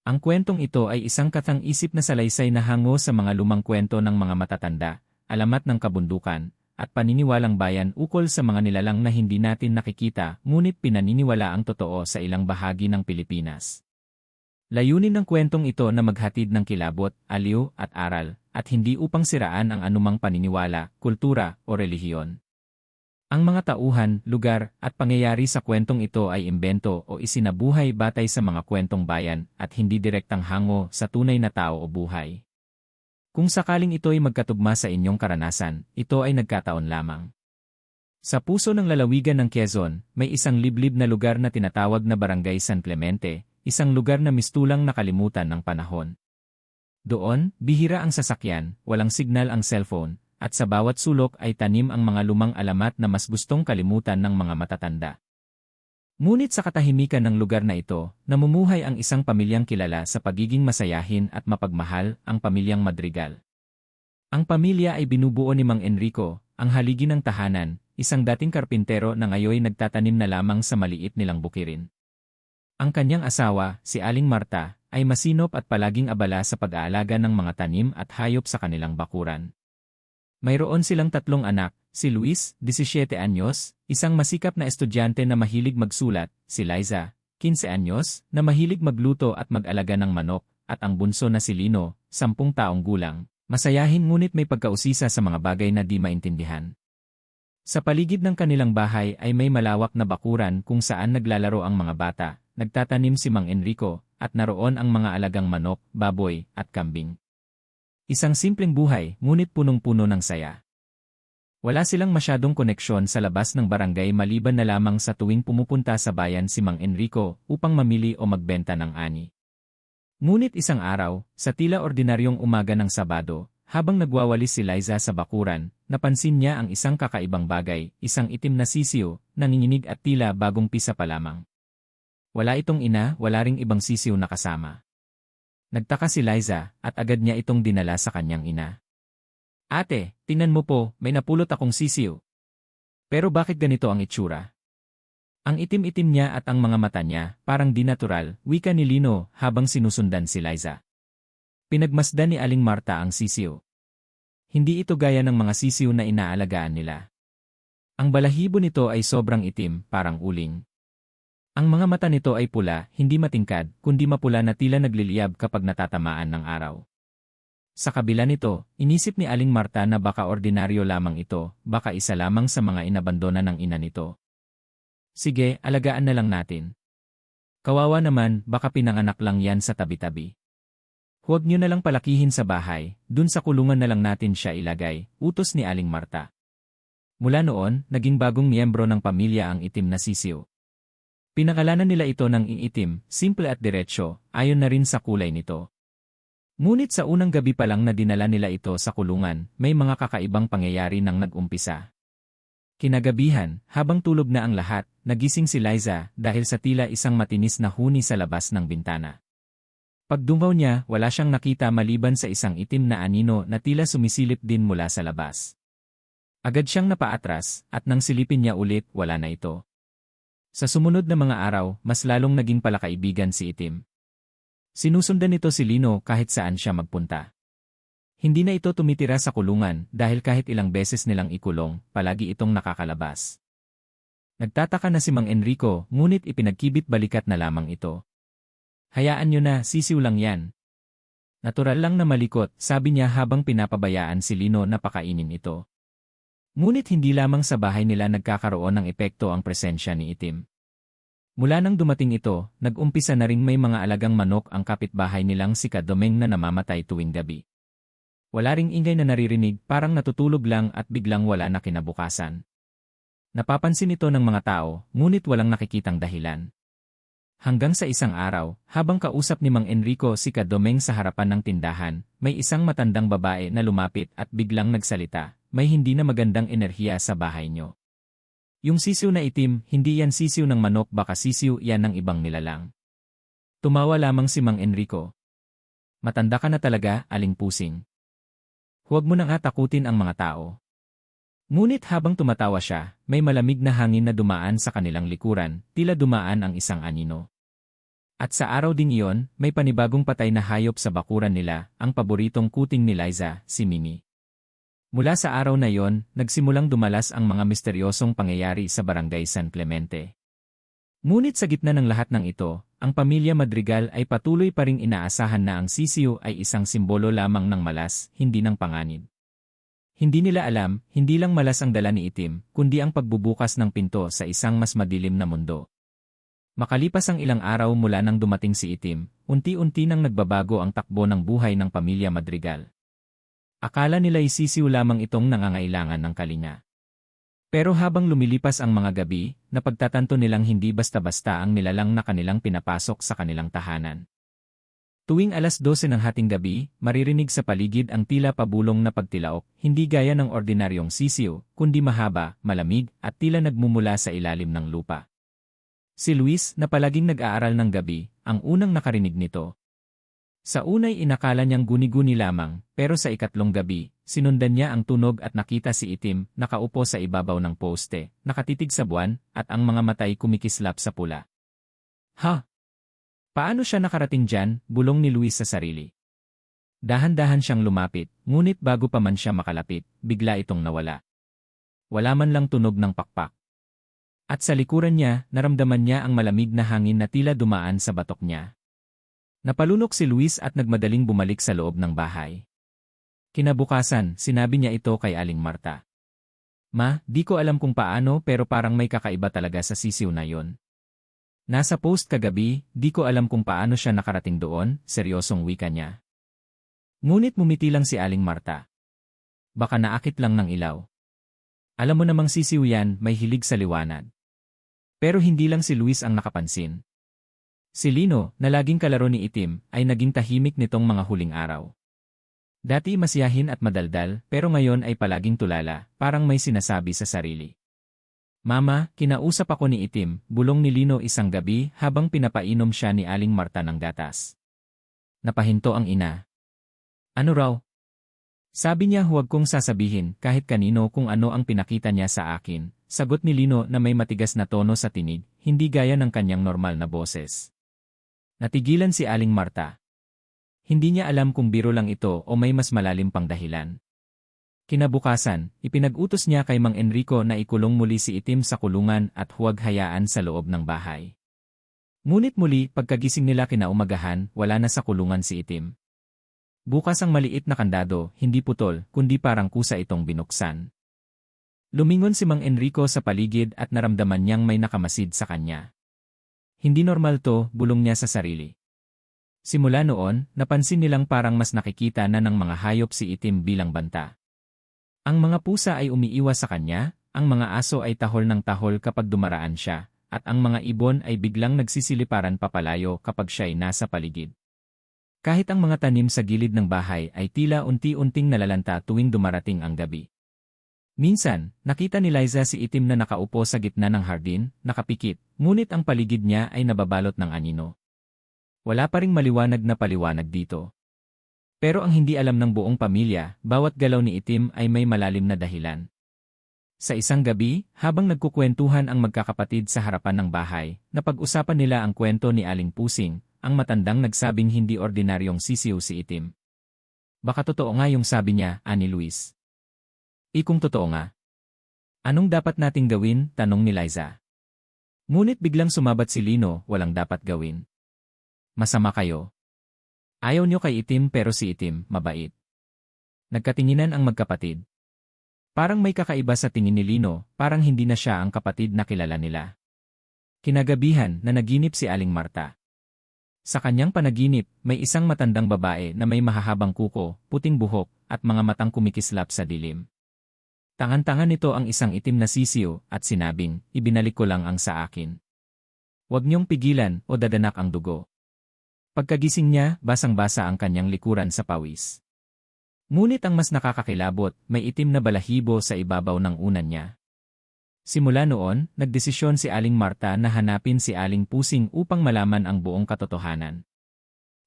Ang kwentong ito ay isang katang-isip na salaysay na hango sa mga lumang kwento ng mga matatanda, alamat ng kabundukan, at paniniwalang bayan ukol sa mga nilalang na hindi natin nakikita ngunit pinaniniwala ang totoo sa ilang bahagi ng Pilipinas. Layunin ng kwentong ito na maghatid ng kilabot, aliw, at aral, at hindi upang siraan ang anumang paniniwala, kultura, o relihiyon. Ang mga tauhan, lugar, at pangyayari sa kwentong ito ay imbento o isinabuhay batay sa mga kwentong bayan at hindi direktang hango sa tunay na tao o buhay. Kung sakaling ito ay magkatugma sa inyong karanasan, ito ay nagkataon lamang. Sa puso ng lalawigan ng Quezon, may isang liblib na lugar na tinatawag na Barangay San Clemente, isang lugar na mistulang nakalimutan ng panahon. Doon, bihira ang sasakyan, walang signal ang cellphone, at sa bawat sulok ay tanim ang mga lumang alamat na mas gustong kalimutan ng mga matatanda. Ngunit sa katahimikan ng lugar na ito, namumuhay ang isang pamilyang kilala sa pagiging masayahin at mapagmahal, ang pamilyang Madrigal. Ang pamilya ay binubuo ni Mang Enrico, ang haligi ng tahanan, isang dating karpintero na ngayoy nagtatanim na lamang sa maliit nilang bukirin. Ang kanyang asawa, si Aling Marta, ay masinop at palaging abala sa pag-aalaga ng mga tanim at hayop sa kanilang bakuran. Mayroon silang 3 anak, si Luis, 17 anyos, isang masikap na estudyante na mahilig magsulat, si Liza, 15 anyos, na mahilig magluto at mag-alaga ng manok, at ang bunso na si Lino, 10 taong gulang, masayahin ngunit may pagkausisa sa mga bagay na di maintindihan. Sa paligid ng kanilang bahay ay may malawak na bakuran kung saan naglalaro ang mga bata, nagtatanim si Mang Enrico, at naroon ang mga alagang manok, baboy, at kambing. Isang simpleng buhay, ngunit punong-puno ng saya. Wala silang masyadong koneksyon sa labas ng barangay maliban na lamang sa tuwing pumupunta sa bayan si Mang Enrico upang mamili o magbenta ng ani. Ngunit isang araw, sa tila ordinaryong umaga ng Sabado, habang nagwawalis si Liza sa bakuran, napansin niya ang isang kakaibang bagay, isang itim na sisiw, nanginginig at tila bagong pisa pa lamang. Wala itong ina, wala ring ibang sisiw na kasama. Nagtaka si Liza at agad niya itong dinala sa kanyang ina. Ate, tingnan mo po, may napulot akong sisiw. Pero bakit ganito ang itsura? Ang itim-itim niya at ang mga mata niya, parang di natural, wika ni Lino habang sinusundan si Liza. Pinagmasdan ni Aling Marta ang sisiw. Hindi ito gaya ng mga sisiw na inaalagaan nila. Ang balahibo nito ay sobrang itim, parang uling. Ang mga mata nito ay pula, hindi matingkad, kundi mapula na tila nagliliyab kapag natatamaan ng araw. Sa kabila nito, inisip ni Aling Marta na baka ordinaryo lamang ito, baka isa lamang sa mga inabandona ng ina nito. Sige, alagaan na lang natin. Kawawa naman, baka pinanganak lang yan sa tabi-tabi. Huwag niyo na lang palakihin sa bahay, dun sa kulungan na lang natin siya ilagay, utos ni Aling Marta. Mula noon, naging bagong miyembro ng pamilya ang itim na sisiw. Pinakalanan nila ito ng iitim, simple at diretsyo, ayon na rin sa kulay nito. Ngunit sa unang gabi pa lang na dinala nila ito sa kulungan, may mga kakaibang pangyayari nang nag-umpisa. Kinagabihan, habang tulog na ang lahat, nagising si Liza dahil sa tila isang matinis na huni sa labas ng bintana. Pagdungaw niya, wala siyang nakita maliban sa isang itim na anino na tila sumisilip din mula sa labas. Agad siyang napaatras, at nang silipin niya ulit, wala na ito. Sa sumunod na mga araw, mas lalong naging palakaibigan si Itim. Sinusundan nito si Lino kahit saan siya magpunta. Hindi na ito tumitira sa kulungan dahil kahit ilang beses nilang ikulong, palagi itong nakakalabas. Nagtataka na si Mang Enrico, ngunit ipinagkibit balikat na lamang ito. Hayaan nyo na, sisiw lang yan. Natural lang na malikot, sabi niya habang pinapabayaan si Lino na pakainin ito. Ngunit hindi lamang sa bahay nila nagkakaroon ng epekto ang presensya ni Itim. Mula nang dumating ito, nag-umpisa na ring may mga alagang manok ang kapitbahay nilang si Kadomeng na namamatay tuwing gabi. Wala ring ingay na naririnig, parang natutulog lang at biglang wala na kinabukasan. Napapansin ito ng mga tao, ngunit walang nakikitang dahilan. Hanggang sa isang araw, habang kausap ni Mang Enrico si Kadomeng sa harapan ng tindahan, may isang matandang babae na lumapit at biglang nagsalita, "May hindi na magandang enerhiya sa bahay nyo. Yung sisiw na itim, hindi yan sisiw ng manok, baka sisiw yan ng ibang nilalang." Tumawa lamang si Mang Enrico. "Matanda ka na talaga, Aling Pusing. Huwag mo nang atakutin ang mga tao." Ngunit habang tumatawa siya, may malamig na hangin na dumaan sa kanilang likuran, tila dumaan ang isang anino. At sa araw ding iyon, may panibagong patay na hayop sa bakuran nila, ang paboritong kuting ni Liza, si Mimi. Mula sa araw na iyon, nagsimulang dumalas ang mga misteryosong pangyayari sa Barangay San Clemente. Ngunit sa gitna ng lahat ng ito, ang pamilya Madrigal ay patuloy pa ring inaasahan na ang sisiw ay isang simbolo lamang ng malas, hindi ng panganib. Hindi nila alam, hindi lang malas ang dala ni Itim, kundi ang pagbubukas ng pinto sa isang mas madilim na mundo. Makalipas ang ilang araw mula nang dumating si Itim, unti-unti nang nagbabago ang takbo ng buhay ng pamilya Madrigal. Akala nila isisiw lamang itong nangangailangan ng kalinga. Pero habang lumilipas ang mga gabi, napagtatanto nilang hindi basta-basta ang nilalang na kanilang pinapasok sa kanilang tahanan. Tuwing alas 12 ng hating gabi, maririnig sa paligid ang tila pabulong na pagtilaok, hindi gaya ng ordinaryong sisiw, kundi mahaba, malamig, at tila nagmumula sa ilalim ng lupa. Si Luis, na palaging nag-aaral ng gabi, ang unang nakarinig nito. Sa unay inakala niyang guni-guni lamang, pero sa ikatlong gabi, sinundan niya ang tunog at nakita si Itim, nakaupo sa ibabaw ng poste, nakatitig sa buwan, at ang mga matay kumikislap sa pula. Ha? Paano siya nakarating dyan? Bulong ni Luis sa sarili. Dahan-dahan siyang lumapit, ngunit bago pa man siya makalapit, bigla itong nawala. Wala man lang tunog ng pakpak. At sa likuran niya, naramdaman niya ang malamig na hangin na tila dumaan sa batok niya. Napalunok si Luis at nagmadaling bumalik sa loob ng bahay. Kinabukasan, sinabi niya ito kay Aling Marta. Ma, di ko alam kung paano pero parang may kakaiba talaga sa sisiw na yon. Nasa post kagabi, di ko alam kung paano siya nakarating doon, seryosong wika niya. Ngunit mumiti lang si Aling Marta. Baka naakit lang ng ilaw. Alam mo namang sisiw yan, may hilig sa liwanag. Pero hindi lang si Luis ang nakapansin. Si Lino, na laging kalaro ni Itim, ay naging tahimik nitong mga huling araw. Dati masiyahin at madaldal, pero ngayon ay palaging tulala, parang may sinasabi sa sarili. Mama, kinausap ako ni Itim, bulong ni Lino isang gabi habang pinapainom siya ni Aling Marta ng gatas. Napahinto ang ina. Ano raw? Sabi niya huwag kong sasabihin kahit kanino kung ano ang pinakita niya sa akin. Sagot ni Lino na may matigas na tono sa tinig, hindi gaya ng kanyang normal na boses. Natigilan si Aling Marta. Hindi niya alam kung biro lang ito o may mas malalim pang dahilan. Kinabukasan, ipinag-utos niya kay Mang Enrico na ikulong muli si Itim sa kulungan at huwag hayaan sa loob ng bahay. Ngunit muli, pagkagising nila kinaumagahan, wala na sa kulungan si Itim. Bukas ang maliit na kandado, hindi putol, kundi parang kusa itong binuksan. Lumingon si Mang Enrico sa paligid at naramdaman niyang may nakamasid sa kanya. Hindi normal to, bulong niya sa sarili. Simula noon, napansin nilang parang mas nakikita na ng mga hayop si Itim bilang banta. Ang mga pusa ay umiiwas sa kanya, ang mga aso ay tahol ng tahol kapag dumaraan siya, at ang mga ibon ay biglang nagsisiliparan papalayo kapag siya'y nasa paligid. Kahit ang mga tanim sa gilid ng bahay ay tila unti-unting nalalanta tuwing dumarating ang gabi. Minsan, nakita ni Liza si Itim na nakaupo sa gitna ng hardin, nakapikit, ngunit ang paligid niya ay nababalot ng anino. Wala pa ring maliwanag na paliwanag dito. Pero ang hindi alam ng buong pamilya, bawat galaw ni Itim ay may malalim na dahilan. Sa isang gabi, habang nagkukwentuhan ang magkakapatid sa harapan ng bahay, napag-usapan nila ang kwento ni Aling Pusing, ang matandang nagsabing hindi ordinaryong sisiw si Itim. Baka totoo nga yung sabi niya, ani Luis. Kung totoo nga. Anong dapat nating gawin? Tanong ni Liza. Ngunit biglang sumabat si Lino, walang dapat gawin. Masama kayo. Ayaw niyo kay Itim pero si Itim, mabait. Nagkatinginan ang magkapatid. Parang may kakaiba sa tingin ni Lino, parang hindi na siya ang kapatid na kilala nila. Kinagabihan na naginip si Aling Marta. Sa kanyang panaginip, may isang matandang babae na may mahahabang kuko, puting buhok, at mga matang kumikislap sa dilim. Tangan-tangan nito ang isang itim na sisiw at sinabing, ibinalik ko lang ang sa akin. Huwag niyong pigilan o dadanak ang dugo. Pagkagising niya, basang-basa ang kanyang likuran sa pawis. Ngunit ang mas nakakakilabot, may itim na balahibo sa ibabaw ng unan niya. Simula noon, nagdesisyon si Aling Marta na hanapin si Aling Pusing upang malaman ang buong katotohanan.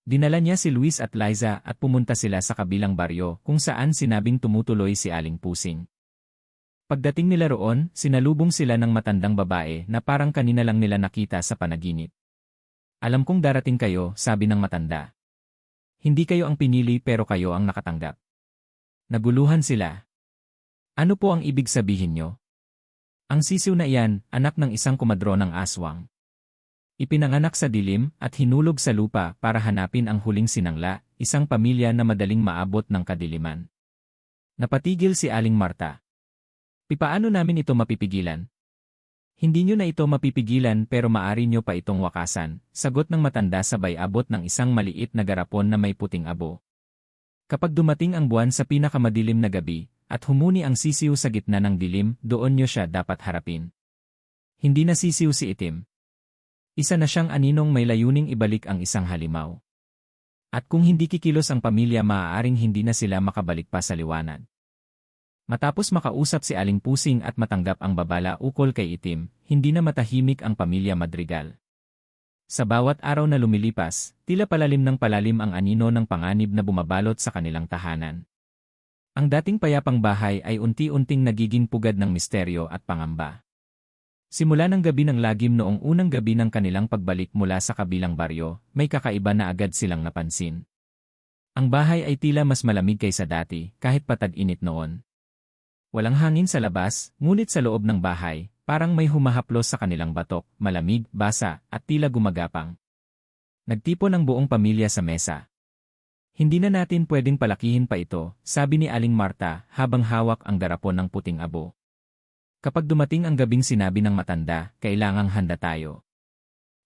Dinala niya si Luis at Liza at pumunta sila sa kabilang baryo kung saan sinabing tumutuloy si Aling Pusing. Pagdating nila roon, sinalubong sila ng matandang babae na parang kanina lang nila nakita sa panaginip. Alam kong darating kayo, sabi ng matanda. Hindi kayo ang pinili pero kayo ang nakatanggap. Naguluhan sila. Ano po ang ibig sabihin nyo? Ang sisiw na iyan, anak ng isang kumadro ng aswang. Ipinanganak sa dilim at hinulog sa lupa para hanapin ang huling sinangla, isang pamilya na madaling maabot ng kadiliman. Napatigil si Aling Marta. Paano namin ito mapipigilan? Hindi nyo na ito mapipigilan pero maari nyo pa itong wakasan, sagot ng matanda sabay abot ng isang maliit na garapon na may puting abo. Kapag dumating ang buwan sa pinakamadilim na gabi, at humuni ang sisiw sa gitna ng dilim, doon nyo siya dapat harapin. Hindi na sisiw si Itim. Isa na siyang aninong may layuning ibalik ang isang halimaw. At kung hindi kikilos ang pamilya maaaring hindi na sila makabalik pa sa liwanag. Matapos makausap si Aling Pusing at matanggap ang babala ukol kay Itim, hindi na matahimik ang pamilya Madrigal. Sa bawat araw na lumilipas, tila palalim ng palalim ang anino ng panganib na bumabalot sa kanilang tahanan. Ang dating payapang bahay ay unti-unting nagiging pugad ng misteryo at pangamba. Simula ng gabi ng lagim noong unang gabi ng kanilang pagbalik mula sa kabilang baryo, may kakaiba na agad silang napansin. Ang bahay ay tila mas malamig kaysa dati, kahit patag-init noon. Walang hangin sa labas, ngunit sa loob ng bahay, parang may humahaplos sa kanilang batok, malamig, basa, at tila gumagapang. Nagtipon ang buong pamilya sa mesa. Hindi na natin pwedeng palakihin pa ito, sabi ni Aling Marta habang hawak ang garapon ng puting abo. Kapag dumating ang gabing sinabi ng matanda, kailangang handa tayo.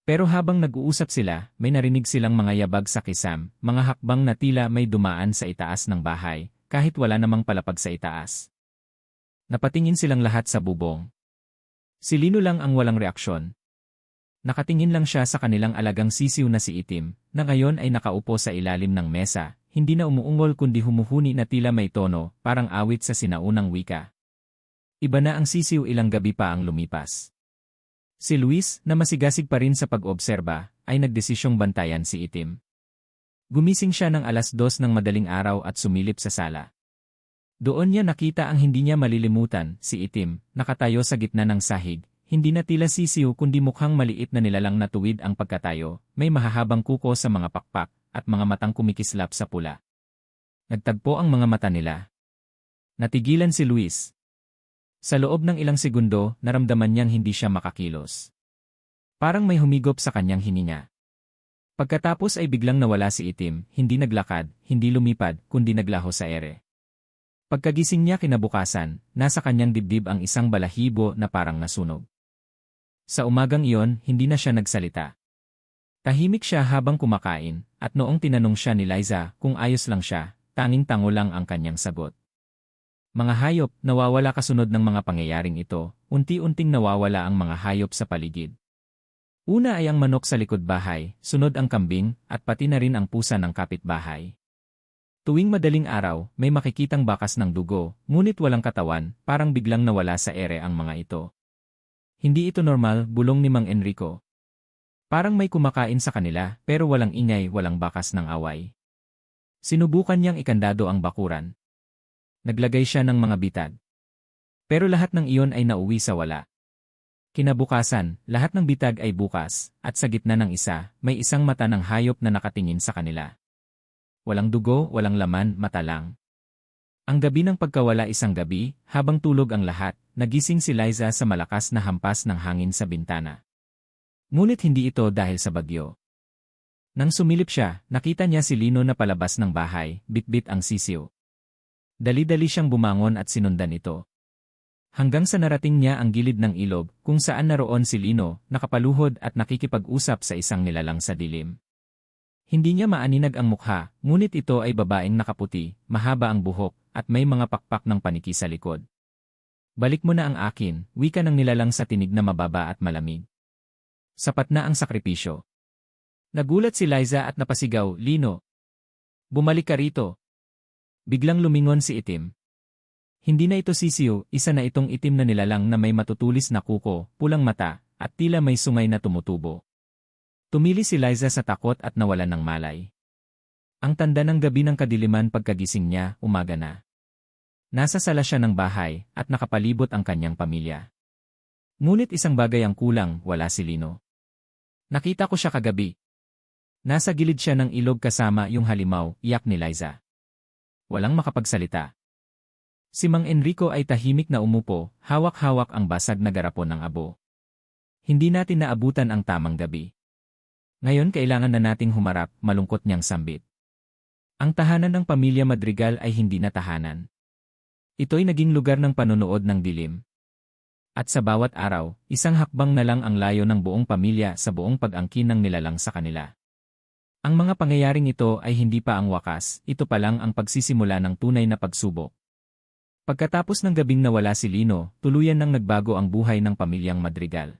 Pero habang nag-uusap sila, may narinig silang mga yabag sa kisam, mga hakbang na tila may dumaan sa itaas ng bahay, kahit wala namang palapag sa itaas. Napatingin silang lahat sa bubong. Si Lino lang ang walang reaksyon. Nakatingin lang siya sa kanilang alagang sisiw na si Itim, na ngayon ay nakaupo sa ilalim ng mesa, hindi na umuungol kundi humuhuni na tila may tono, parang awit sa sinaunang wika. Iba na ang sisiw ilang gabi pa ang lumipas. Si Luis, na masigasig pa rin sa pag-obserba, ay nagdesisyong bantayan si Itim. Gumising siya ng 2:00 ng madaling araw at sumilip sa sala. Doon niya nakita ang hindi niya malilimutan, si Itim, nakatayo sa gitna ng sahig. Hindi na tila sisiw kundi mukhang maliit na nilalang na tuwid ang pagkatayo, may mahahabang kuko sa mga pakpak, at mga matang kumikislap sa pula. Nagtagpo ang mga mata nila. Natigilan si Luis. Sa loob ng ilang segundo, naramdaman niyang hindi siya makakilos. Parang may humigop sa kanyang hininga. Pagkatapos ay biglang nawala si Itim, hindi naglakad, hindi lumipad, kundi naglaho sa ere. Pagkagising niya kinabukasan, nasa kanyang dibdib ang isang balahibo na parang nasunog. Sa umagang iyon, hindi na siya nagsalita. Tahimik siya habang kumakain, at noong tinanong siya ni Liza kung ayos lang siya, tanging-tango lang ang kanyang sagot. Mga hayop, nawawala kasunod ng mga pangyayaring ito, unti-unting nawawala ang mga hayop sa paligid. Una ay ang manok sa likod bahay, sunod ang kambing, at pati na rin ang pusa ng kapitbahay. Tuwing madaling araw, may makikitang bakas ng dugo, ngunit walang katawan, parang biglang nawala sa ere ang mga ito. Hindi ito normal, bulong ni Mang Enrico. Parang may kumakain sa kanila, pero walang ingay, walang bakas ng away. Sinubukan niyang ikandado ang bakuran. Naglagay siya ng mga bitad. Pero lahat ng iyon ay nauwi sa wala. Kinabukasan, lahat ng bitag ay bukas, at sa gitna ng isa, may isang mata ng hayop na nakatingin sa kanila. Walang dugo, walang laman, mata lang. Ang gabi ng pagkawala isang gabi, habang tulog ang lahat, nagising si Liza sa malakas na hampas ng hangin sa bintana. Ngunit hindi ito dahil sa bagyo. Nang sumilip siya, nakita niya si Lino na palabas ng bahay, bitbit ang sisiw. Dali-dali siyang bumangon at sinundan ito. Hanggang sa narating niya ang gilid ng ilog, kung saan naroon si Lino, nakapaluhod at nakikipag-usap sa isang nilalang sa dilim. Hindi niya maaninag ang mukha, ngunit ito ay babaeng nakaputi, mahaba ang buhok, at may mga pakpak ng paniki sa likod. Balik mo na ang akin, wika ng nilalang sa tinig na mababa at malamig. Sapat na ang sakripisyo. Nagulat si Liza at napasigaw, Lino. Bumalik ka rito. Biglang lumingon si Itim. Hindi na ito sisiw, isa na itong itim na nilalang na may matutulis na kuko, pulang mata, at tila may sungay na tumutubo. Tumili si Liza sa takot at nawalan ng malay. Ang tanda ng gabi ng kadiliman pagkagising niya, umaga na. Nasa sala siya ng bahay at nakapalibot ang kanyang pamilya. Ngunit isang bagay ang kulang, wala si Lino. Nakita ko siya kagabi. Nasa gilid siya ng ilog kasama yung halimaw, iyak ni Liza. Walang makapagsalita. Si Mang Enrico ay tahimik na umupo, hawak-hawak ang basag na garapon ng abo. Hindi natin naabutan ang tamang gabi. Ngayon kailangan na nating humarap, malungkot niyang sambit. Ang tahanan ng pamilya Madrigal ay hindi na tahanan. Ito'y naging lugar ng panonood ng dilim. At sa bawat araw, isang hakbang na lang ang layo ng buong pamilya sa buong pag-angkin ng nilalang sa kanila. Ang mga pangyayaring ito ay hindi pa ang wakas, ito pa lang ang pagsisimula ng tunay na pagsubok. Pagkatapos ng gabing nawala si Lino, tuluyan nang nagbago ang buhay ng pamilyang Madrigal.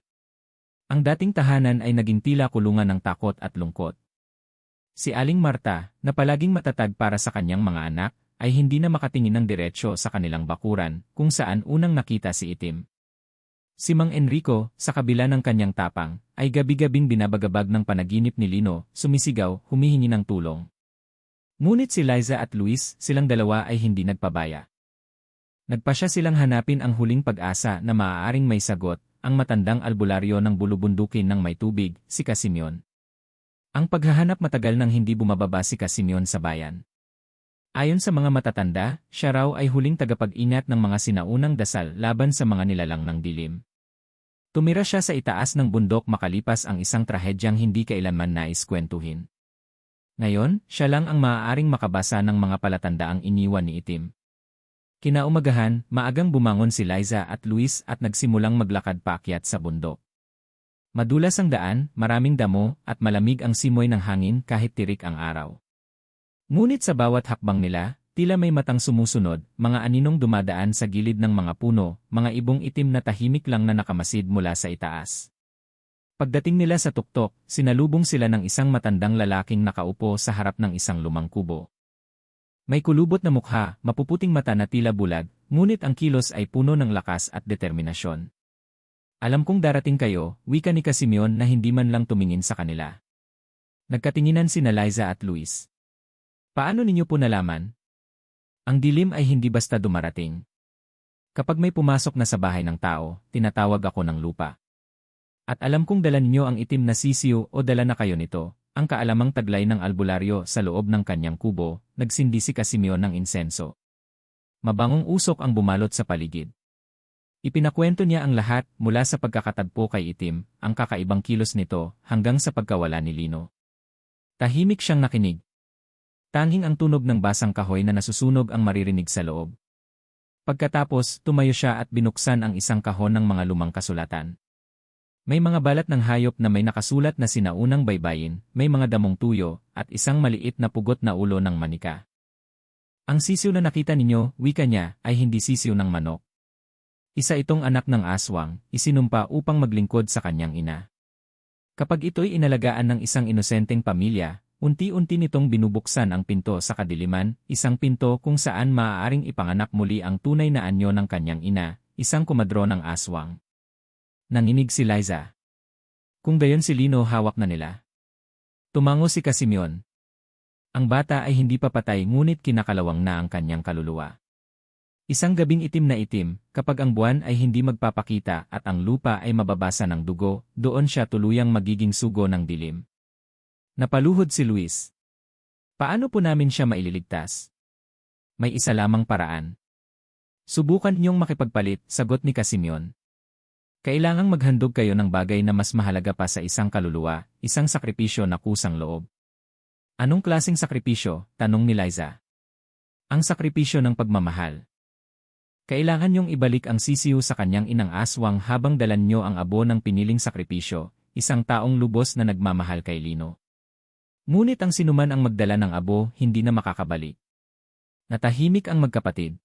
Ang dating tahanan ay naging tila kulungan ng takot at lungkot. Si Aling Marta, na palaging matatag para sa kanyang mga anak, ay hindi na makatingin ng diretsyo sa kanilang bakuran, kung saan unang nakita si Itim. Si Mang Enrico, sa kabila ng kanyang tapang, ay gabi-gabing binabagabag ng panaginip ni Lino, sumisigaw, humihingi ng tulong. Ngunit si Liza at Luis, silang dalawa ay hindi nagpabaya. Nagpasya silang hanapin ang huling pag-asa na maaaring may sagot, ang matandang albularyo ng bulubundukin ng may tubig, si Casimyon. Ang paghahanap matagal nang hindi bumababa si Casimyon sa bayan. Ayon sa mga matatanda, siya raw ay huling tagapag-ingat ng mga sinaunang dasal laban sa mga nilalang ng dilim. Tumira siya sa itaas ng bundok makalipas ang isang trahedyang hindi kailanman nais kwentuhin. Ngayon, siya lang ang maaaring makabasa ng mga palatandaang iniwan ni Itim. Kinaumagahan, maagang bumangon si Liza at Luis at nagsimulang maglakad paakyat sa bundok. Madulas ang daan, maraming damo, at malamig ang simoy ng hangin kahit tirik ang araw. Ngunit sa bawat hakbang nila, tila may matang sumusunod, mga aninong dumadaan sa gilid ng mga puno, mga ibong itim na tahimik lang na nakamasid mula sa itaas. Pagdating nila sa tuktok, sinalubong sila ng isang matandang lalaking nakaupo sa harap ng isang lumang kubo. May kulubot na mukha, mapuputing mata na tila bulag, ngunit ang kilos ay puno ng lakas at determinasyon. Alam kong darating kayo, wika ni Casimyon na hindi man lang tumingin sa kanila. Nagkatinginan sina Liza at Luis. Paano ninyo po nalaman? Ang dilim ay hindi basta dumarating. Kapag may pumasok na sa bahay ng tao, tinatawag ako ng lupa. At alam kong dala ninyo ang itim na sisiyo o dala na kayo nito, ang kaalamang taglay ng albularyo sa loob ng kanyang kubo, nagsindi si Casimyon ng insenso. Mabangong usok ang bumalot sa paligid. Ipinakwento niya ang lahat mula sa pagkakatagpo kay Itim, ang kakaibang kilos nito, hanggang sa pagkawala ni Lino. Tahimik siyang nakinig. Tanging ang tunog ng basang kahoy na nasusunog ang maririnig sa loob. Pagkatapos, tumayo siya at binuksan ang isang kahon ng mga lumang kasulatan. May mga balat ng hayop na may nakasulat na sinaunang baybayin, may mga damong tuyo, at isang maliit na pugot na ulo ng manika. Ang sisiw na nakita ninyo, wika niya, ay hindi sisiw ng manok. Isa itong anak ng aswang, isinumpa upang maglingkod sa kanyang ina. Kapag ito'y inalagaan ng isang inosenteng pamilya, unti-unti nitong binubuksan ang pinto sa kadiliman, isang pinto kung saan maaaring ipanganak muli ang tunay na anyo ng kanyang ina, isang kumadro ng aswang. Nanginig si Liza. Kung gayon si Lino hawak na nila. Tumango si Casimyon. Ang bata ay hindi pa patay ngunit kinakalawang na ang kanyang kaluluwa. Isang gabing itim na itim, kapag ang buwan ay hindi magpapakita at ang lupa ay mababasa ng dugo, doon siya tuluyang magiging sugo ng dilim. Napaluhod si Luis. Paano po namin siya maililigtas? May isa lamang paraan. Subukan niyong makipagpalit, sagot ni Casimyon. Kailangang maghandog kayo ng bagay na mas mahalaga pa sa isang kaluluwa, isang sakripisyo na kusang loob. Anong klaseng sakripisyo? Tanong ni Liza. Ang sakripisyo ng pagmamahal. Kailangan niyong ibalik ang sisiw sa kanyang inang aswang habang dalan niyo ang abo ng piniling sakripisyo, isang taong lubos na nagmamahal kay Lino. Ngunit ang sinuman ang magdala ng abo, hindi na makakabalik. Natahimik ang magkapatid.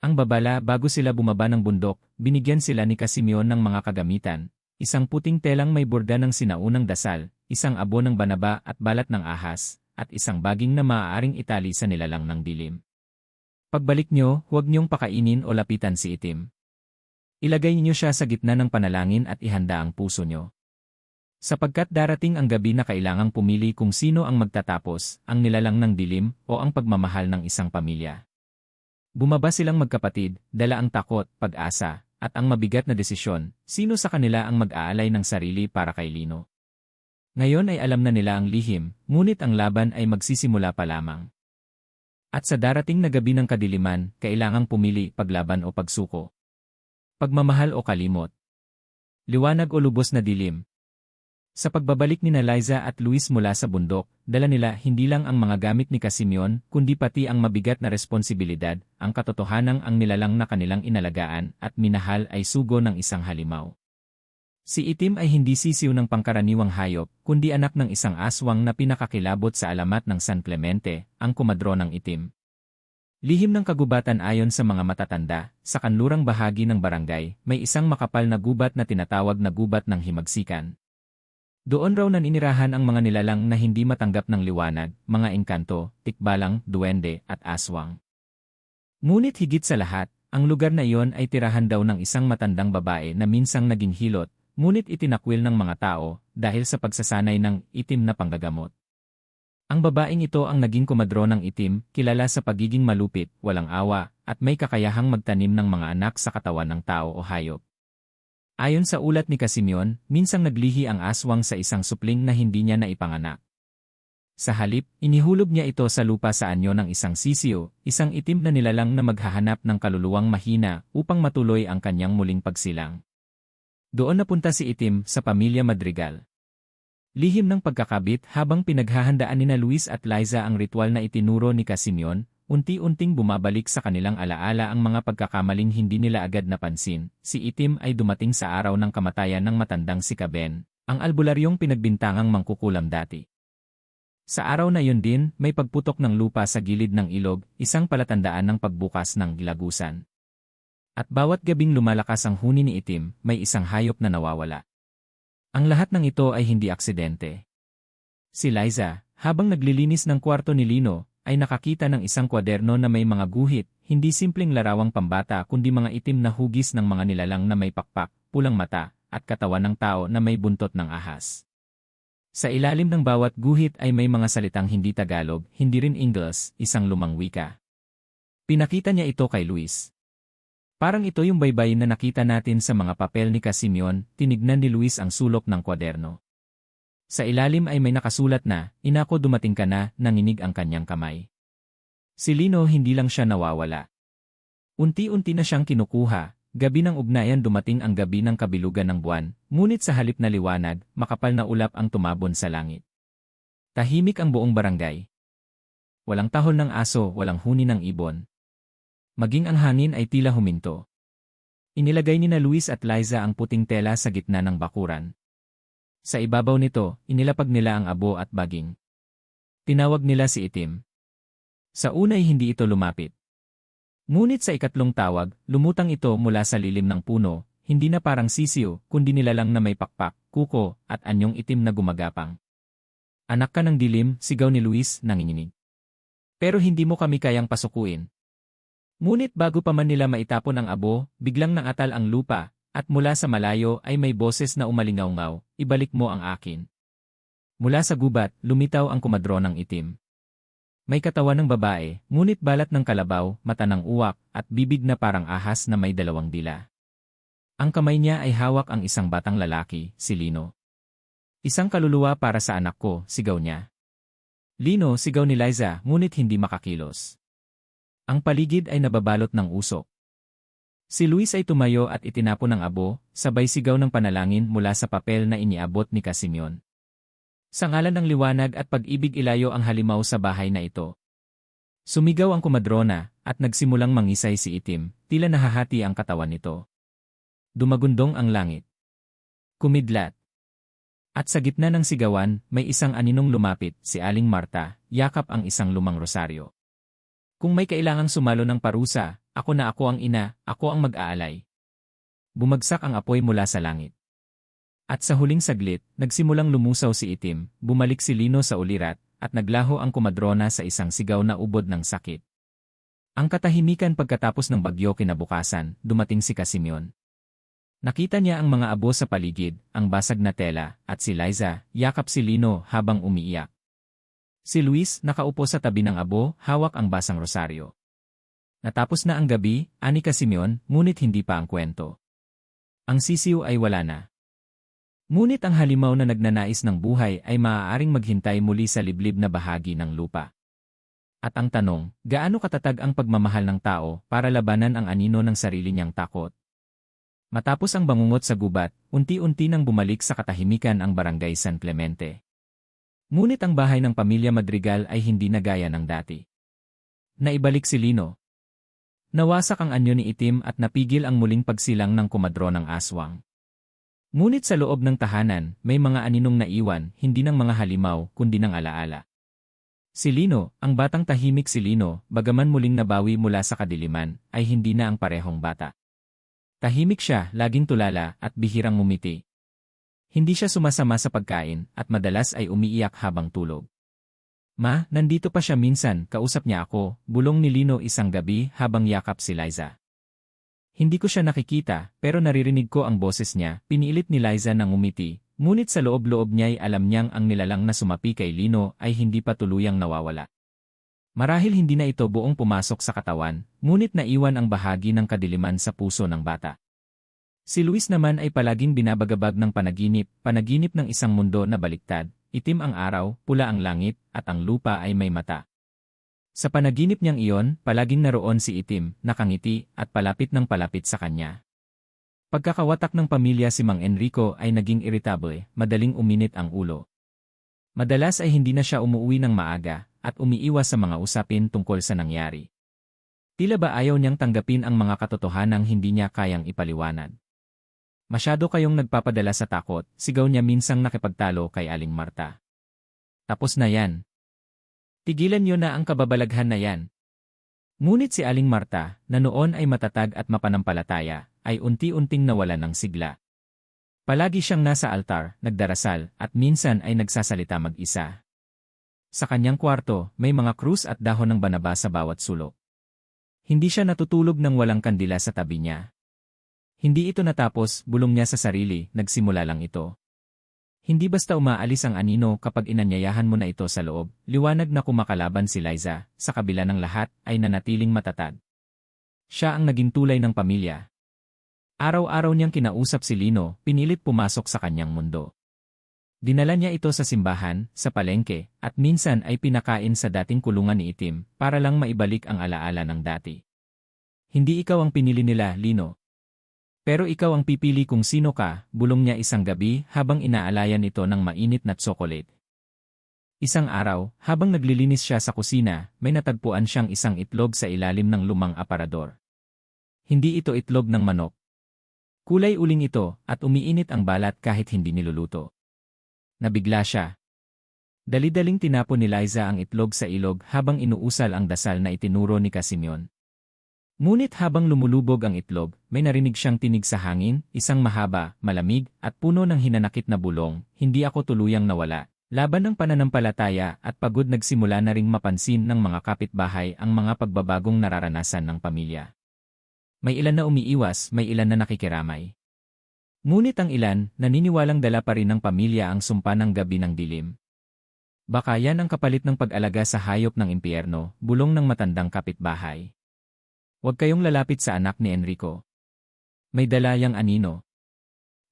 Ang babala bago sila bumaba ng bundok, binigyan sila ni Casimyon ng mga kagamitan, isang puting telang may borda ng sinaunang dasal, isang abo ng banaba at balat ng ahas, at isang baging na maaaring itali sa nilalang ng dilim. Pagbalik nyo, huwag niyong pakainin o lapitan si Itim. Ilagay niyo siya sa gitna ng panalangin at ihanda ang puso nyo. Sapagkat darating ang gabi na kailangang pumili kung sino ang magtatapos, ang nilalang ng dilim o ang pagmamahal ng isang pamilya. Bumaba silang magkapatid, dala ang takot, pag-asa, at ang mabigat na desisyon, sino sa kanila ang mag-aalay ng sarili para kay Lino. Ngayon ay alam na nila ang lihim, ngunit ang laban ay magsisimula pa lamang. At sa darating na gabi ng kadiliman, kailangang pumili paglaban o pagsuko. Pagmamahal o kalimot. Liwanag o lubos na dilim. Sa pagbabalik ni Liza at Luis mula sa bundok, dala nila hindi lang ang mga gamit ni Casimyon, kundi pati ang mabigat na responsibilidad, ang katotohanang ang nilalang na kanilang inalagaan at minahal ay sugo ng isang halimaw. Si Itim ay hindi sisiw ng pangkaraniwang hayop, kundi anak ng isang aswang na pinakakilabot sa alamat ng San Clemente, ang kumadro ng Itim. Lihim ng kagubatan ayon sa mga matatanda, sa kanlurang bahagi ng barangay, may isang makapal na gubat na tinatawag na gubat ng himagsikan. Doon raw naninirahan ang mga nilalang na hindi matanggap ng liwanag, mga engkanto, tikbalang, duwende, at aswang. Ngunit higit sa lahat, ang lugar na iyon ay tirahan daw ng isang matandang babae na minsang naging hilot, ngunit itinakwil ng mga tao dahil sa pagsasanay ng Itim na panggagamot. Ang babaeng ito ang naging kumadro ng Itim, kilala sa pagiging malupit, walang awa, at may kakayahang magtanim ng mga anak sa katawan ng tao o hayop. Ayon sa ulat ni Casimyon, minsang naglihi ang aswang sa isang supling na hindi niya naipanganak. Sa halip, inihulog niya ito sa lupa sa anyo ng isang sisiyo, isang itim na nilalang na maghahanap ng kaluluwang mahina upang matuloy ang kanyang muling pagsilang. Doon napunta si Itim sa pamilya Madrigal. Lihim ng pagkakabit habang pinaghahandaan nina Luis at Liza ang ritual na itinuro ni Casimyon, unti-unting bumabalik sa kanilang alaala ang mga pagkakamaling hindi nila agad napansin. Si Itim ay dumating sa araw ng kamatayan ng matandang si Caben, ang albularyong pinagbintangang mangkukulam dati. Sa araw na yun din, may pagputok ng lupa sa gilid ng ilog, isang palatandaan ng pagbukas ng gilagusan. At bawat gabing lumalakas ang huni ni Itim, may isang hayop na nawawala. Ang lahat ng ito ay hindi aksidente. Si Liza, habang naglilinis ng kwarto ni Lino, ay nakakita ng isang kwaderno na may mga guhit, hindi simpleng larawang pambata kundi mga itim na hugis ng mga nilalang na may pakpak, pulang mata, at katawan ng tao na may buntot ng ahas. Sa ilalim ng bawat guhit ay may mga salitang hindi Tagalog, hindi rin Ingles, isang lumang wika. Pinakita niya ito kay Luis. Parang ito yung baybayin na nakita natin sa mga papel ni Casimyon, tinignan ni Luis ang sulok ng kwaderno. Sa ilalim ay may nakasulat na, "Inako dumating ka na," nanginig ang kanyang kamay. Si Lino hindi lang siya nawawala. Unti-unti na siyang kinukuha, gabi ng ugnayan dumating ang gabi ng kabilugan ng buwan, ngunit sa halip na liwanag, makapal na ulap ang tumabon sa langit. Tahimik ang buong barangay. Walang tahol ng aso, walang huni ng ibon. Maging ang hangin ay tila huminto. Inilagay ni Luis at Liza ang puting tela sa gitna ng bakuran. Sa ibabaw nito, inilapag nila ang abo at baging. Tinawag nila si Itim. Sa unay hindi ito lumapit. Ngunit sa ikatlong tawag, lumutang ito mula sa lilim ng puno, hindi na parang sisiyo, kundi nilalang na may pakpak, kuko, at anyong itim na gumagapang. "Anak ka ng dilim," sigaw ni Luis, nanginginig. "Pero hindi mo kami kayang pasukuin." Ngunit bago pa man nila maitapon ang abo, biglang nangatal ang lupa, at mula sa malayo ay may boses na umalingaw-ngaw, "Ibalik mo ang akin." Mula sa gubat, lumitaw ang kumadro ng Itim. May katawan ng babae, ngunit balat ng kalabaw, mata ng uwak, at bibig na parang ahas na may dalawang dila. Ang kamay niya ay hawak ang isang batang lalaki, si Lino. "Isang kaluluwa para sa anak ko," sigaw niya. "Lino," sigaw ni Liza, ngunit hindi makakilos. Ang paligid ay nababalot ng usok. Si Luis ay tumayo at itinapon ang abo, sabay sigaw ng panalangin mula sa papel na iniabot ni Casimyon. Sa ngalan ng liwanag at pag-ibig ilayo ang halimaw sa bahay na ito. Sumigaw ang kumadrona, at nagsimulang mangisay si Itim, tila nahahati ang katawan nito. Dumagundong ang langit. Kumidlat. At sa gitna ng sigawan, may isang aninong lumapit, si Aling Marta, yakap ang isang lumang rosaryo. "Kung may kailangang sumalo ng parusa, ako na, ako ang ina, ako ang mag-aalay." Bumagsak ang apoy mula sa langit. At sa huling saglit, nagsimulang lumusaw si Itim, bumalik si Lino sa ulirat, at naglaho ang kumadrona sa isang sigaw na ubod ng sakit. Ang katahimikan pagkatapos ng bagyo kinabukasan, dumating si Casimyon. Nakita niya ang mga abo sa paligid, ang basag na tela, at si Liza, yakap si Lino habang umiiyak. Si Luis, nakaupo sa tabi ng abo, hawak ang basang rosaryo. Natapos na ang gabi, ani Casimyon, ngunit hindi pa ang kwento. Ang sisiw ay wala na. Ngunit ang halimaw na nagnanais ng buhay ay maaaring maghintay muli sa liblib na bahagi ng lupa. At ang tanong, gaano katatag ang pagmamahal ng tao para labanan ang anino ng sarili niyang takot? Matapos ang bangungot sa gubat, unti-unti nang bumalik sa katahimikan ang Barangay San Clemente. Ngunit ang bahay ng pamilya Madrigal ay hindi na gaya ng dati. Naibalik si Lino. Nawasak ang anyo ni Itim at napigil ang muling pagsilang ng kumadro ng aswang. Ngunit sa loob ng tahanan, may mga aninong naiwan, hindi ng mga halimaw, kundi ng alaala. Si Lino, ang batang tahimik si Lino, bagaman muling nabawi mula sa kadiliman, ay hindi na ang parehong bata. Tahimik siya, laging tulala, at bihirang ngumiti. Hindi siya sumasama sa pagkain, at madalas ay umiiyak habang tulog. Ma, nandito pa siya minsan, kausap niya ako, bulong ni Lino isang gabi habang yakap si Liza. Hindi ko siya nakikita, pero naririnig ko ang boses niya, pinilit ni Liza nang umiti, ngunit sa loob-loob niya'y alam niyang ang nilalang na sumapi kay Lino ay hindi pa tuluyang nawawala. Marahil hindi na ito buong pumasok sa katawan, ngunit naiwan ang bahagi ng kadiliman sa puso ng bata. Si Luis naman ay palaging binabagabag ng panaginip ng isang mundo na baliktad, itim ang araw, pula ang langit, at ang lupa ay may mata. Sa panaginip niyang iyon, palaging naroon si Itim, nakangiti, at palapit ng palapit sa kanya. Pagkakawatak ng pamilya si Mang Enrico ay naging irritable, madaling uminit ang ulo. Madalas ay hindi na siya umuwi ng maaga, at umiiwas sa mga usapin tungkol sa nangyari. Tila ba ayaw niyang tanggapin ang mga katotohanang hindi niya kayang ipaliwanag. Masyado kayong nagpapadala sa takot, sigaw niya minsang nakipagtalo kay Aling Marta. Tapos na yan. Tigilan niyo na ang kababalaghan na yan. Ngunit si Aling Marta, na noon ay matatag at mapanampalataya, ay unti-unting nawalan ng sigla. Palagi siyang nasa altar, nagdarasal, at minsan ay nagsasalita mag-isa. Sa kanyang kwarto, may mga krus at dahon ng banaba sa bawat sulok. Hindi siya natutulog nang walang kandila sa tabi niya. Hindi ito natapos, bulong niya sa sarili, nagsimula lang ito. Hindi basta umaalis ang anino kapag inanyayahan mo na ito sa loob, liwanag na kumakalaban si Liza, sa kabila ng lahat, ay nanatiling matatag. Siya ang naging tulay ng pamilya. Araw-araw niyang kinausap si Lino, pinilit pumasok sa kanyang mundo. Dinala niya ito sa simbahan, sa palengke, at minsan ay pinakain sa dating kulungan ni Itim, para lang maibalik ang alaala ng dati. Hindi ikaw ang pinili nila, Lino. Pero ikaw ang pipili kung sino ka, bulong niya isang gabi habang inaalayan ito ng mainit na tsokolate. Isang araw, habang naglilinis siya sa kusina, may natagpuan siyang isang itlog sa ilalim ng lumang aparador. Hindi ito itlog ng manok. Kulay uling ito at umiinit ang balat kahit hindi niluluto. Nabigla siya. Dali-daling tinapon ni Liza ang itlog sa ilog habang inuusal ang dasal na itinuro ni Casimyon. Ngunit habang lumulubog ang itlog, may narinig siyang tinig sa hangin, isang mahaba, malamig, at puno ng hinanakit na bulong, hindi ako tuluyang nawala. Laban ng pananampalataya at pagod nagsimula na ring mapansin ng mga kapitbahay ang mga pagbabagong nararanasan ng pamilya. May ilan na umiiwas, may ilan na nakikiramay. Ngunit ang ilan, naniniwalang dala pa rin ng pamilya ang sumpa ng gabi ng dilim. Baka yan ang kapalit ng pag-alaga sa hayop ng impyerno, bulong ng matandang kapitbahay. Huwag kayong lalapit sa anak ni Enrico. May dalayang anino.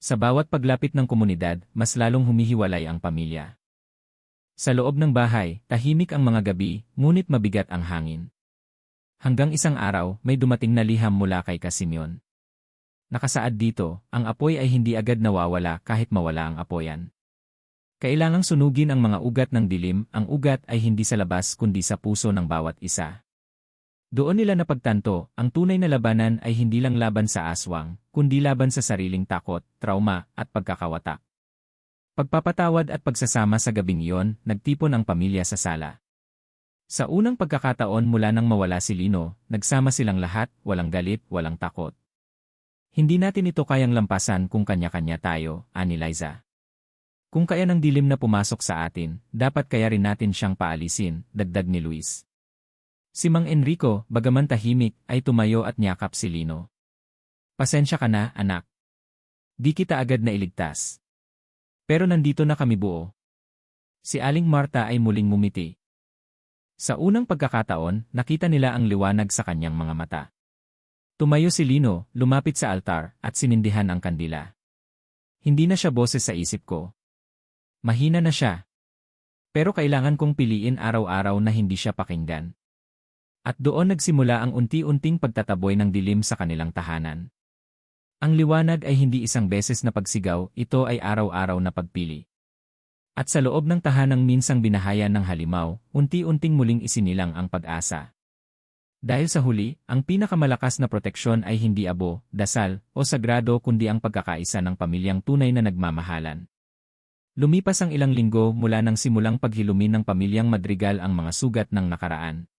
Sa bawat paglapit ng komunidad, mas lalong humihiwalay ang pamilya. Sa loob ng bahay, tahimik ang mga gabi, ngunit mabigat ang hangin. Hanggang isang araw, may dumating na liham mula kay Casimyon. Nakasaad dito, ang apoy ay hindi agad nawawala kahit mawala ang apoyan. Kailangang sunugin ang mga ugat ng dilim, ang ugat ay hindi sa labas kundi sa puso ng bawat isa. Doon nila napagtanto, ang tunay na labanan ay hindi lang laban sa aswang, kundi laban sa sariling takot, trauma, at pagkakawatak. Pagpapatawad at pagsasama sa gabing iyon, nagtipon ang pamilya sa sala. Sa unang pagkakataon mula nang mawala si Lino, nagsama silang lahat, walang galit, walang takot. Hindi natin ito kayang lampasan kung kanya-kanya tayo, ani Liza. Kung kaya ng dilim na pumasok sa atin, dapat kaya rin natin siyang paalisin, dagdag ni Luis. Si Mang Enrico, bagaman tahimik, ay tumayo at niyakap si Lino. Pasensya ka na, anak. Di kita agad na iligtas. Pero nandito na kami buo. Si Aling Marta ay muling ngumiti. Sa unang pagkakataon, nakita nila ang liwanag sa kanyang mga mata. Tumayo si Lino, lumapit sa altar, at sinindihan ang kandila. Hindi na siya boses sa isip ko. Mahina na siya. Pero kailangan kong piliin araw-araw na hindi siya pakinggan. At doon nagsimula ang unti-unting pagtataboy ng dilim sa kanilang tahanan. Ang liwanag ay hindi isang beses na pagsigaw, ito ay araw-araw na pagpili. At sa loob ng tahanang minsang binahayan ng halimaw, unti-unting muling isinilang ang pag-asa. Dahil sa huli, ang pinakamalakas na proteksyon ay hindi abo, dasal, o sagrado kundi ang pagkakaisa ng pamilyang tunay na nagmamahalan. Lumipas ang ilang linggo mula nang simulang paghilumin ng pamilyang Madrigal ang mga sugat ng nakaraan.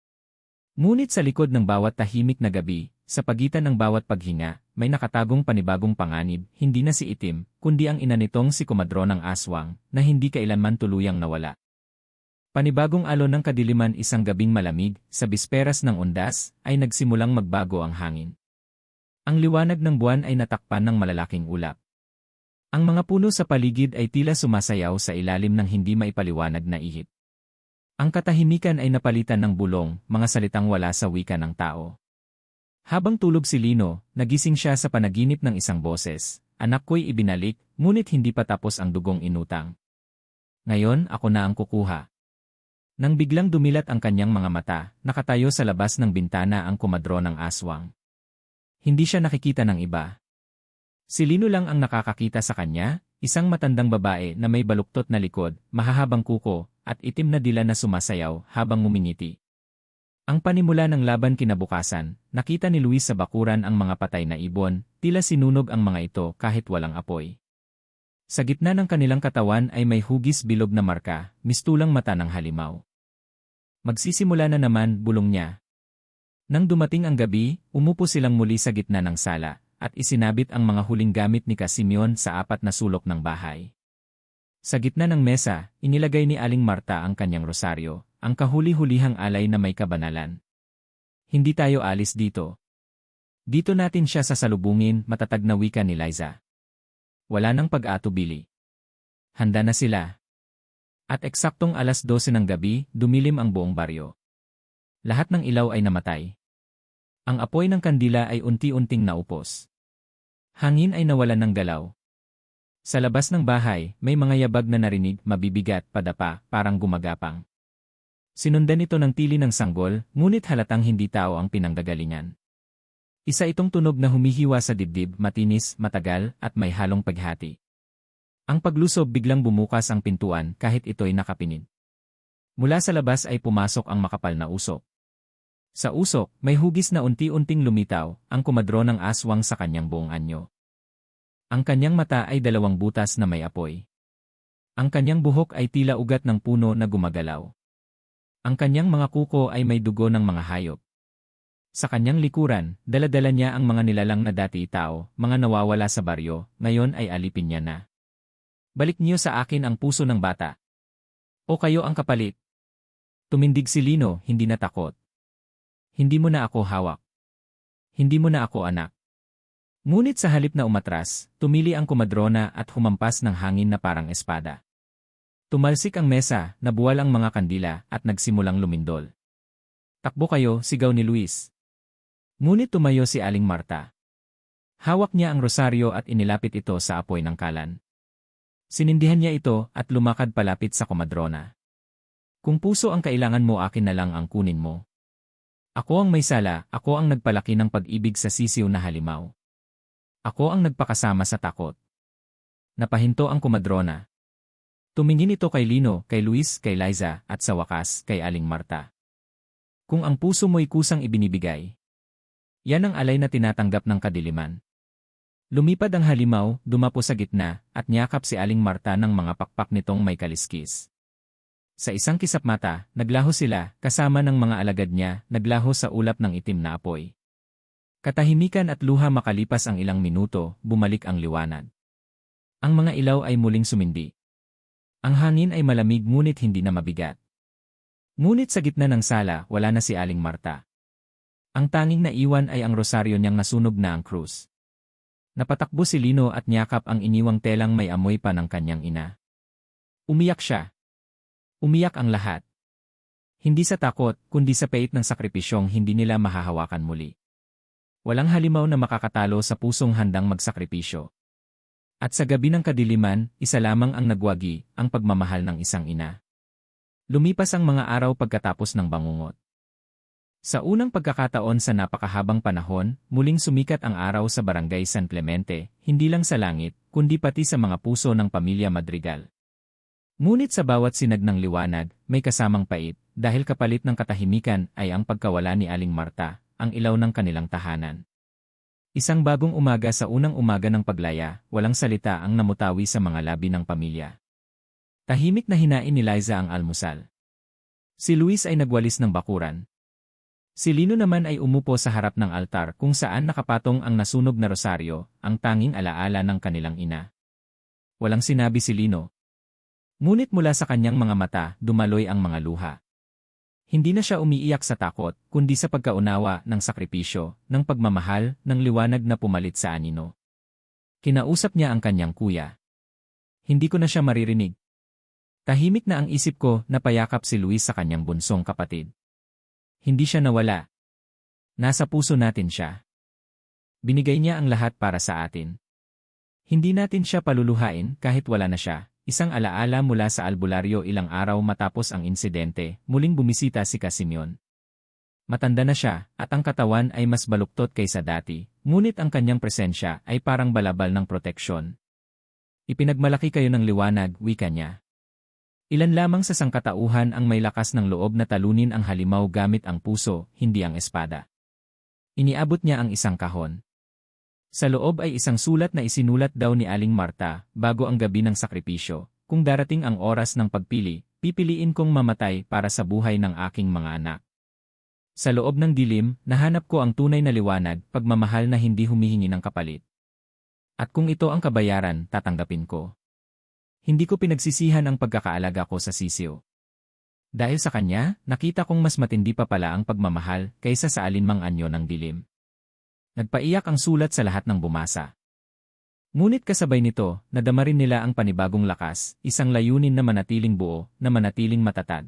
Ngunit sa likod ng bawat tahimik na gabi, sa pagitan ng bawat paghinga, may nakatagong panibagong panganib, hindi na si Itim, kundi ang ina nitong si Komadro ng Aswang, na hindi kailanman tuluyang nawala. Panibagong alon ng kadiliman isang gabing malamig, sa bisperas ng undas, ay nagsimulang magbago ang hangin. Ang liwanag ng buwan ay natakpan ng malalaking ulap. Ang mga puno sa paligid ay tila sumasayaw sa ilalim ng hindi maipaliwanag na ihip. Ang katahimikan ay napalitan ng bulong, mga salitang wala sa wika ng tao. Habang tulog si Lino, nagising siya sa panaginip ng isang boses, "Anak ko'y ibinalik, ngunit hindi pa tapos ang dugong inutang. Ngayon ako na ang kukuha." Nang biglang dumilat ang kanyang mga mata, nakatayo sa labas ng bintana ang Komadro ng Aswang. Hindi siya nakikita ng iba. Si Lino lang ang nakakakita sa kanya, isang matandang babae na may baluktot na likod, mahahabang kuko, at itim na dila na sumasayaw habang ngumingiti. Ang panimula ng laban kinabukasan, nakita ni Luis sa bakuran ang mga patay na ibon, tila sinunog ang mga ito kahit walang apoy. Sa gitna ng kanilang katawan ay may hugis bilog na marka, mistulang mata ng halimaw. Magsisimula na naman, bulong niya. Nang dumating ang gabi, umupo silang muli sa gitna ng sala, at isinabit ang mga huling gamit ni Simeon sa apat na sulok ng bahay. Sa gitna ng mesa, inilagay ni Aling Marta ang kanyang rosaryo, ang kahuli-hulihang alay na may kabanalan. "Hindi tayo alis dito. Dito natin siya sasalubungin," matatag na wika ni Liza. Wala nang pag-atubili. Handa na sila. At eksaktong 12:00 ng gabi, dumilim ang buong baryo. Lahat ng ilaw ay namatay. Ang apoy ng kandila ay unti-unting naupos. Hangin ay nawalan ng galaw. Sa labas ng bahay, may mga yabag na narinig, mabibigat, padapa, parang gumagapang. Sinundan ito ng tili ng sanggol, ngunit halatang hindi tao ang pinanggagalingan. Isa itong tunog na humihiwa sa dibdib, matinis, matagal, at may halong paghati. Ang paglusob biglang bumukas ang pintuan kahit ito'y nakapinig. Mula sa labas ay pumasok ang makapal na usok. Sa usok, may hugis na unti-unting lumitaw, ang Komadro ng Aswang sa kanyang buong anyo. Ang kanyang mata ay 2 butas na may apoy. Ang kanyang buhok ay tila ugat ng puno na gumagalaw. Ang kanyang mga kuko ay may dugo ng mga hayop. Sa kanyang likuran, dala-dala niya ang mga nilalang na dati tao, mga nawawala sa baryo, ngayon ay alipin niya na. "Balik niyo sa akin ang puso ng bata. O kayo ang kapalit." Tumindig si Lino, hindi na takot. "Hindi mo na ako hawak. Hindi mo na ako anak." Ngunit sa halip na umatras, tumili ang Komadrona at humampas ng hangin na parang espada. Tumalsik ang mesa, nabuwal ang mga kandila, at nagsimulang lumindol. "Takbo kayo," sigaw ni Luis. Ngunit tumayo si Aling Marta. Hawak niya ang rosaryo at inilapit ito sa apoy ng kalan. Sinindihan niya ito at lumakad palapit sa Komadrona. "Kung puso ang kailangan mo, akin na lang ang kunin mo. Ako ang may sala, ako ang nagpalaki ng pag-ibig sa sisiw na halimaw. Ako ang nagpakasama sa takot." Napahinto ang Komadrona. Tumingin ito kay Lino, kay Luis, kay Liza, at sa wakas, kay Aling Marta. "Kung ang puso mo'y kusang ibinibigay, yan ang alay na tinatanggap ng kadiliman." Lumipad ang halimaw, dumapo sa gitna, at niyakap si Aling Marta ng mga pakpak nitong may kaliskis. Sa isang kisap mata, naglaho sila, kasama ng mga alagad niya, naglaho sa ulap ng itim na apoy. Katahimikan at luha makalipas ang ilang minuto, bumalik ang liwanag. Ang mga ilaw ay muling sumindi. Ang hangin ay malamig ngunit hindi na mabigat. Ngunit sa gitna ng sala, wala na si Aling Marta. Ang tanging naiwan ay ang rosaryo niyang nasunog na ang krus. Napatakbo si Lino at niyakap ang iniwang telang may amoy pa ng kanyang ina. Umiyak siya. Umiyak ang lahat. Hindi sa takot, kundi sa pait ng sakripisyong hindi nila mahahawakan muli. Walang halimaw na makakatalo sa pusong handang magsakripisyo. At sa gabi ng kadiliman, isa lamang ang nagwagi, ang pagmamahal ng isang ina. Lumipas ang mga araw pagkatapos ng bangungot. Sa unang pagkakataon sa napakahabang panahon, muling sumikat ang araw sa Barangay San Clemente, hindi lang sa langit, kundi pati sa mga puso ng pamilya Madrigal. Ngunit sa bawat sinag ng liwanag, may kasamang pait, dahil kapalit ng katahimikan ay ang pagkawala ni Aling Marta, ang ilaw ng kanilang tahanan. Isang bagong umaga sa unang umaga ng paglaya, walang salita ang namutawi sa mga labi ng pamilya. Tahimik na hinain ni Liza ang almusal. Si Luis ay nagwalis ng bakuran. Si Lino naman ay umupo sa harap ng altar kung saan nakapatong ang nasunog na rosaryo, ang tanging alaala ng kanilang ina. Walang sinabi si Lino. Ngunit mula sa kanyang mga mata, dumaloy ang mga luha. Hindi na siya umiiyak sa takot, kundi sa pagkaunawa ng sakripisyo, ng pagmamahal, ng liwanag na pumalit sa anino. Kinausap niya ang kanyang kuya. Hindi ko na siya maririnig. Tahimik na ang isip ko na payakap si Luis sa kanyang bunsong kapatid. Hindi siya nawala. Nasa puso natin siya. Binigay niya ang lahat para sa atin. Hindi natin siya paluluhain kahit wala na siya. Isang alaala mula sa albularyo ilang araw matapos ang insidente, muling bumisita si Casimyon. Matanda na siya, at ang katawan ay mas baluktot kaysa dati, ngunit ang kanyang presensya ay parang balabal ng proteksyon. Ipinagmalaki kayo ng liwanag, wika niya. Ilan lamang sa sangkatauhan ang may lakas ng loob na talunin ang halimaw gamit ang puso, hindi ang espada. Iniabot niya ang isang kahon. Sa loob ay isang sulat na isinulat daw ni Aling Marta, bago ang gabi ng sakripisyo, kung darating ang oras ng pagpili, pipiliin kong mamatay para sa buhay ng aking mga anak. Sa loob ng dilim, nahanap ko ang tunay na liwanag, pagmamahal na hindi humihingi ng kapalit. At kung ito ang kabayaran, tatanggapin ko. Hindi ko pinagsisihan ang pagkakaalaga ko sa sisiw. Dahil sa kanya, nakita kong mas matindi pa pala ang pagmamahal kaysa sa alinmang anyo ng dilim. Nagpaiyak ang sulat sa lahat ng bumasa. Ngunit kasabay nito, nadama rin nila ang panibagong lakas, isang layunin na manatiling buo, na manatiling matatag.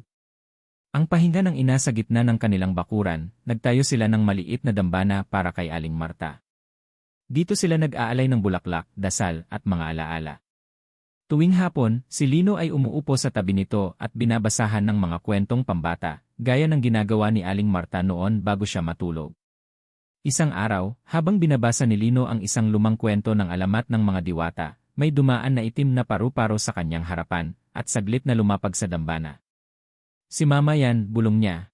Ang pahinga ng ina sa gitna ng kanilang bakuran, nagtayo sila ng maliit na dambana para kay Aling Marta. Dito sila nag-aalay ng bulaklak, dasal, at mga alaala. Tuwing hapon, si Lino ay umuupo sa tabi nito at binabasahan ng mga kwentong pambata, gaya ng ginagawa ni Aling Marta noon bago siya matulog. Isang araw, habang binabasa ni Lino ang isang lumang kwento ng alamat ng mga diwata, may dumaan na itim na paru-paro sa kanyang harapan, at saglit na lumapag sa dambana. Si Mama yan, bulong niya.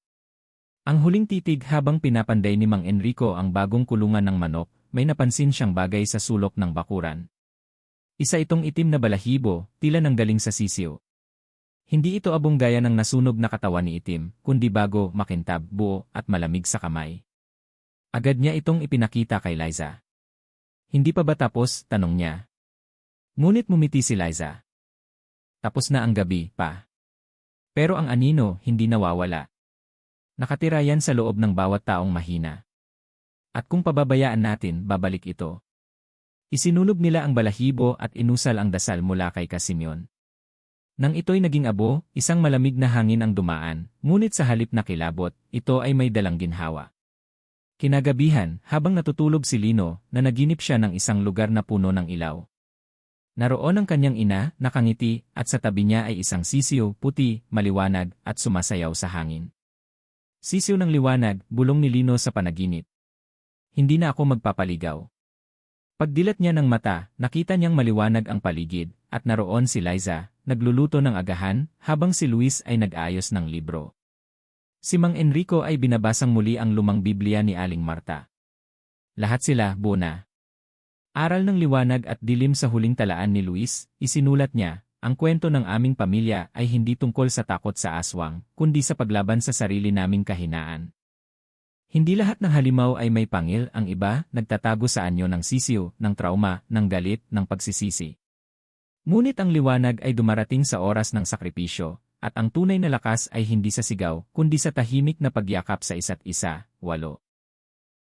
Ang huling titig habang pinapanday ni Mang Enrico ang bagong kulungan ng manok, may napansin siyang bagay sa sulok ng bakuran. Isa itong itim na balahibo, tila nang galing sa sisiw. Hindi ito abong gaya ng nasunog na katawan ni itim, kundi bago, makintab, buo, at malamig sa kamay. Agad niya itong ipinakita kay Liza. Hindi pa ba tapos? Tanong niya. Ngunit mumiti si Liza. Tapos na ang gabi, pa. Pero ang anino, hindi nawawala. Nakatira yan sa loob ng bawat taong mahina. At kung pababayaan natin, babalik ito. Isinunog nila ang balahibo at inusal ang dasal mula kay Casimyon. Nang ito'y naging abo, isang malamig na hangin ang dumaan, ngunit sa halip na kilabot, ito ay may dalang ginhawa. Kinagabihan, habang natutulog si Lino, nanaginip siya ng isang lugar na puno ng ilaw. Naroon ang kanyang ina, nakangiti, at sa tabi niya ay isang sisiw, puti, maliwanag, at sumasayaw sa hangin. Sisiw ng liwanag, bulong ni Lino sa panaginip. Hindi na ako magpapaligaw. Pagdilat niya ng mata, nakita niyang maliwanag ang paligid, at naroon si Liza, nagluluto ng agahan, habang si Luis ay nag-ayos ng libro. Si Mang Enrico ay binabasang muli ang lumang Biblia ni Aling Marta. Lahat sila, buo na. Aral ng liwanag at dilim sa huling talaan ni Luis, isinulat niya, ang kwento ng aming pamilya ay hindi tungkol sa takot sa aswang, kundi sa paglaban sa sarili naming kahinaan. Hindi lahat ng halimaw ay may pangil, ang iba, nagtatago sa anyo ng sisiw, ng trauma, ng galit, ng pagsisisi. Ngunit ang liwanag ay dumarating sa oras ng sakripisyo, at ang tunay na lakas ay hindi sa sigaw, kundi sa tahimik na pagyakap sa isa't isa. 8.